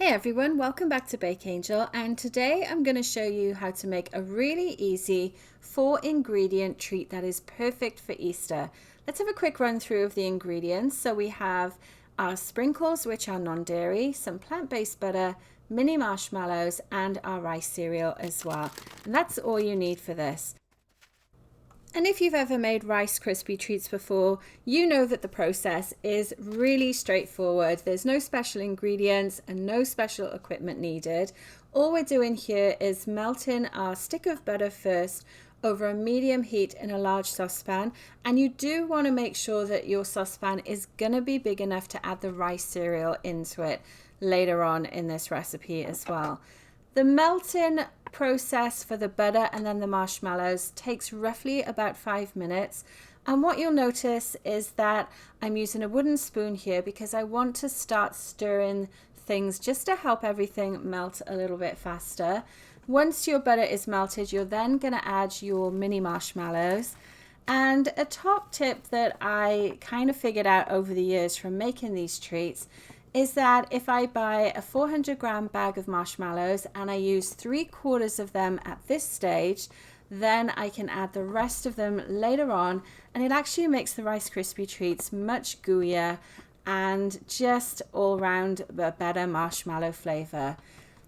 Hey everyone, welcome back to Bake Angel, and today I'm going to show you how to make a really easy 4-ingredient treat that is perfect for Easter. Let's have a quick run through of the ingredients. So we have our sprinkles, which are non-dairy, some plant-based butter, mini marshmallows, and our rice cereal as well. And that's all you need for this. And if you've ever made Rice Krispie Treats before, you know that the process is really straightforward. There's no special ingredients and no special equipment needed. All we're doing here is melting our stick of butter first over a medium heat in a large saucepan. And you do want to make sure that your saucepan is going to be big enough to add the rice cereal into it later on in this recipe as well. The melting process for the butter and then the marshmallows takes roughly about 5 minutes. And what you'll notice is that I'm using a wooden spoon here because I want to start stirring things just to help everything melt a little bit faster. Once your butter is melted, you're then going to add your mini marshmallows. And a top tip that I kind of figured out over the years from making these treats is that if I buy a 400-gram bag of marshmallows and I use 3/4 of them at this stage, then I can add the rest of them later on, and it actually makes the Rice Krispie Treats much gooier and just all round a better marshmallow flavor.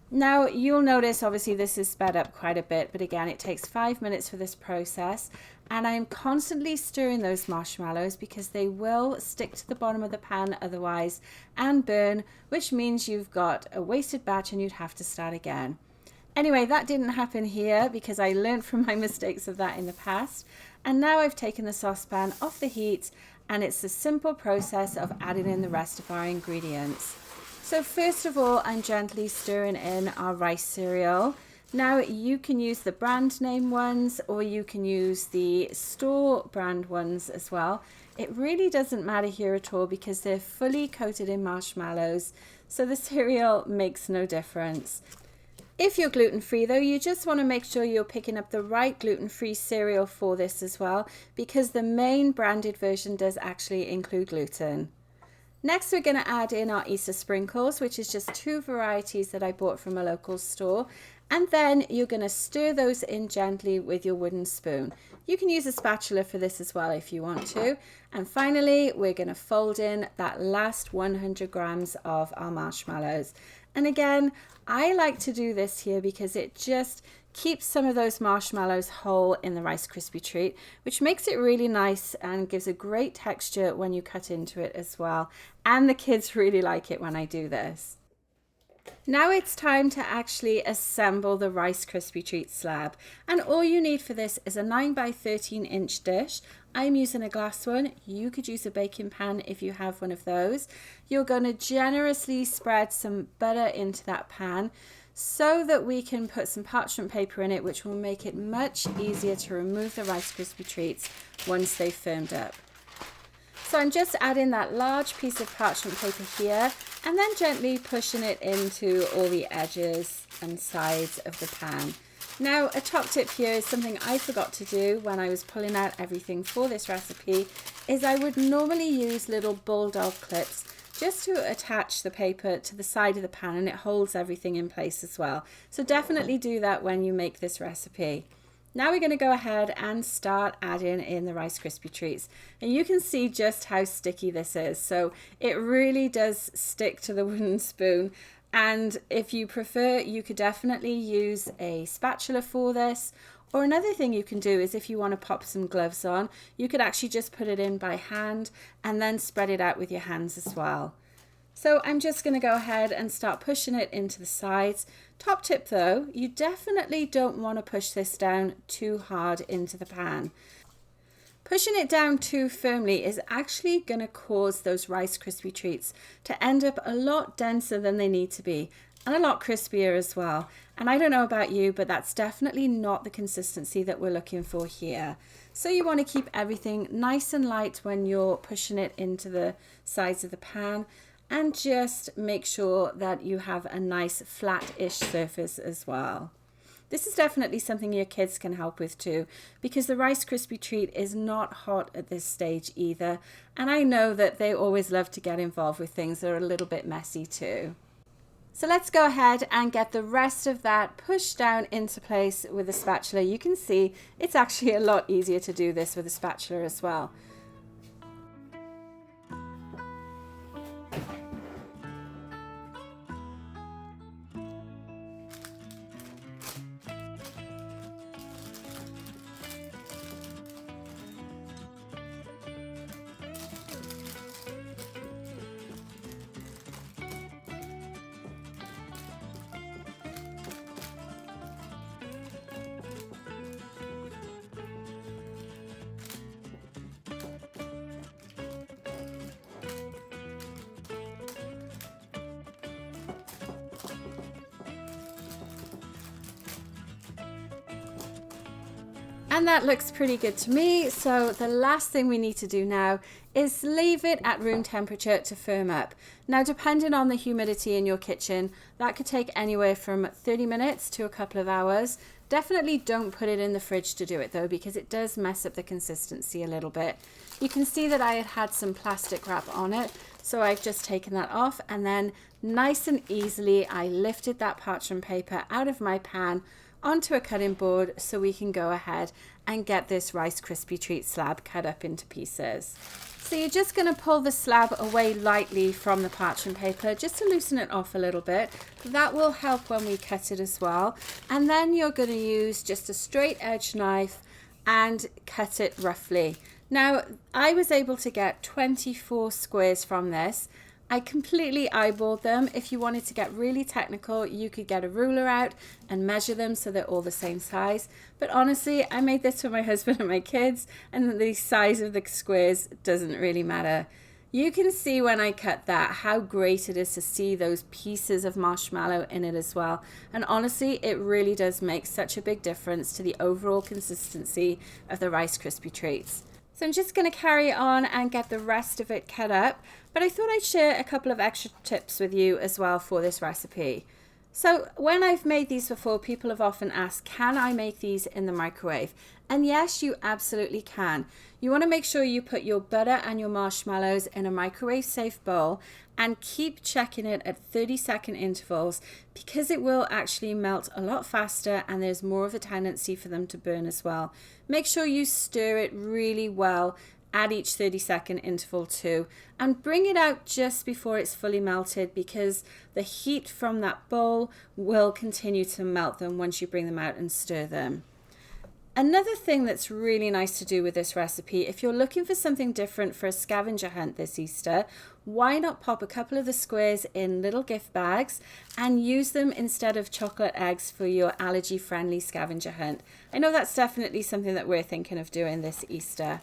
Now you'll notice obviously this is sped up quite a bit, but again it takes 5 minutes for this process, and I'm constantly stirring those marshmallows because they will stick to the bottom of the pan otherwise and burn, which means you've got a wasted batch and you'd have to start again. Anyway, that didn't happen here because I learned from my mistakes of that in the past, and now I've taken the saucepan off the heat and it's the simple process of adding in the rest of our ingredients. So first of all, I'm gently stirring in our rice cereal. Now you can use the brand name ones or you can use the store brand ones as well. It really doesn't matter here at all because they're fully coated in marshmallows, so the cereal makes no difference. If you're gluten-free though, you just want to make sure you're picking up the right gluten-free cereal for this as well, because the main branded version does actually include gluten. Next, we're going to add in our Easter sprinkles, which is just 2 varieties that I bought from a local store. And then you're going to stir those in gently with your wooden spoon. You can use a spatula for this as well if you want to. And finally, we're going to fold in that last 100 grams of our marshmallows. And again, I like to do this here because it just keeps some of those marshmallows whole in the Rice Krispie Treat, which makes it really nice and gives a great texture when you cut into it as well. And the kids really like it when I do this. Now it's time to actually assemble the Rice Krispie Treat slab, and all you need for this is a 9 by 13 inch dish. I'm using a glass one. You could use a baking pan if you have one of those. You're going to generously spread some butter into that pan so that we can put some parchment paper in it, which will make it much easier to remove the Rice Krispie Treats once they've firmed up. So I'm just adding that large piece of parchment paper here and then gently pushing it into all the edges and sides of the pan. Now a top tip here is something I forgot to do when I was pulling out everything for this recipe, is I would normally use little bulldog clips just to attach the paper to the side of the pan, and it holds everything in place as well. So definitely do that when you make this recipe. Now we're going to go ahead and start adding in the Rice Krispie Treats. And you can see just how sticky this is. So it really does stick to the wooden spoon. And if you prefer, you could definitely use a spatula for this. Or another thing you can do is if you want to pop some gloves on, you could actually just put it in by hand and then spread it out with your hands as well. So I'm just going to go ahead and start pushing it into the sides. Top tip though, you definitely don't want to push this down too hard into the pan. Pushing it down too firmly is actually going to cause those Rice Krispie Treats to end up a lot denser than they need to be, and a lot crispier as well. And I don't know about you, but that's definitely not the consistency that we're looking for here. So you want to keep everything nice and light when you're pushing it into the sides of the pan, and just make sure that you have a nice flat-ish surface as well. This is definitely something your kids can help with too, because the Rice Krispie Treat is not hot at this stage either, and I know that they always love to get involved with things that are a little bit messy too. So let's go ahead and get the rest of that pushed down into place with a spatula. You can see it's actually a lot easier to do this with a spatula as well. And that looks pretty good to me. So the last thing we need to do now is leave it at room temperature to firm up. Now, depending on the humidity in your kitchen, that could take anywhere from 30 minutes to a couple of hours. Definitely don't put it in the fridge to do it though, because it does mess up the consistency a little bit. You can see that I had some plastic wrap on it, so I've just taken that off, and then nice and easily I lifted that parchment paper out of my pan onto a cutting board so we can go ahead and get this Rice Krispie Treat slab cut up into pieces. So you're just going to pull the slab away lightly from the parchment paper just to loosen it off a little bit. That will help when we cut it as well. And then you're going to use just a straight edge knife and cut it roughly. Now, I was able to get 24 squares from this. I completely eyeballed them. If you wanted to get really technical, you could get a ruler out and measure them so they're all the same size. But honestly, I made this for my husband and my kids, and the size of the squares doesn't really matter. You can see when I cut that how great it is to see those pieces of marshmallow in it as well. And honestly, it really does make such a big difference to the overall consistency of the Rice Krispie Treats. So I'm just going to carry on and get the rest of it cut up, but I thought I'd share a couple of extra tips with you as well for this recipe. So when I've made these before, people have often asked, can I make these in the microwave? And yes, you absolutely can. You want to make sure you put your butter and your marshmallows in a microwave safe bowl and keep checking it at 30-second intervals, because it will actually melt a lot faster and there's more of a tendency for them to burn as well. Make sure you stir it really well at each 30-second interval too, and bring it out just before it's fully melted, because the heat from that bowl will continue to melt them once you bring them out and stir them. Another thing that's really nice to do with this recipe, if you're looking for something different for a scavenger hunt this Easter, why not pop a couple of the squares in little gift bags and use them instead of chocolate eggs for your allergy-friendly scavenger hunt? I know that's definitely something that we're thinking of doing this Easter.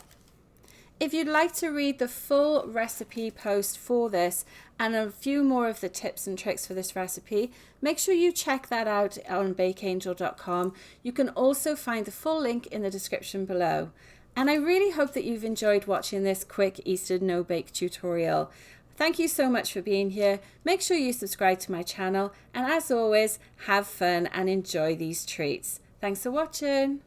If you'd like to read the full recipe post for this and a few more of the tips and tricks for this recipe, make sure you check that out on bakeangel.com. You can also find the full link in the description below. And I really hope that you've enjoyed watching this quick Easter no-bake tutorial. Thank you so much for being here. Make sure you subscribe to my channel, and as always, have fun and enjoy these treats. Thanks for watching.